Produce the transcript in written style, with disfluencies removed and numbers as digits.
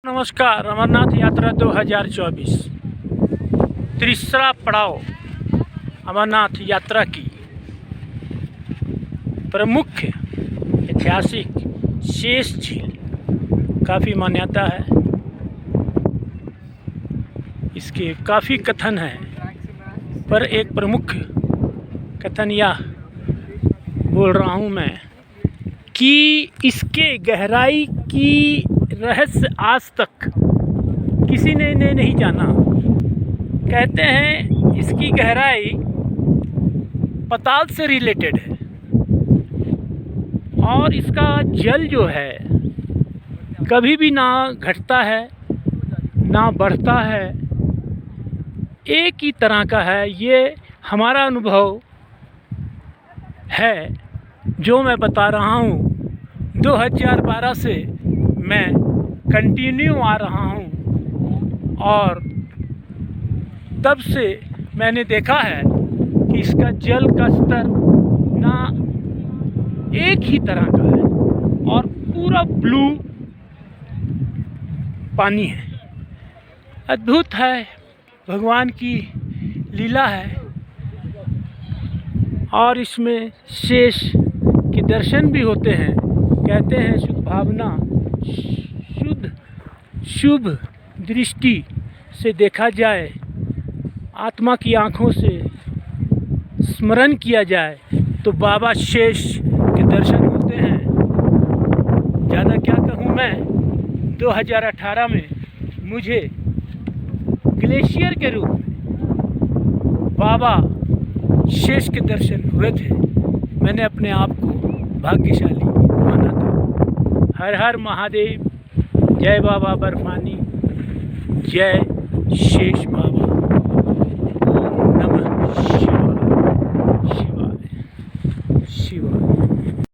नमस्कार। अमरनाथ यात्रा 2024 तीसरा पड़ाव अमरनाथ यात्रा की प्रमुख ऐतिहासिक शेष झील काफ़ी मान्यता है। इसके काफ़ी कथन हैं, पर एक प्रमुख कथन यह बोल रहा हूँ मैं कि इसके गहराई की रहस्य आज तक किसी ने नहीं जाना। कहते हैं इसकी गहराई पाताल से रिलेटेड है और इसका जल जो है कभी भी ना घटता है ना बढ़ता है, एक ही तरह का है। ये हमारा अनुभव है जो मैं बता रहा हूँ। 2012 से मैं कंटिन्यू आ रहा हूँ और तब से मैंने देखा है कि इसका जल का स्तर ना एक ही तरह का है और पूरा ब्लू पानी है। अद्भुत है, भगवान की लीला है। और इसमें शेष के दर्शन भी होते हैं। कहते हैं शुद्ध भावना, शुभ दृष्टि से देखा जाए, आत्मा की आँखों से स्मरण किया जाए तो बाबा शेष के दर्शन होते हैं। ज़्यादा क्या कहूँ मैं। 2018 में मुझे ग्लेशियर के रूप में बाबा शेष के दर्शन हुए थे। मैंने अपने आप को भाग्यशाली माना था। हर हर महादेव, जय बाबा बर्फानी, जय शेष बाबा।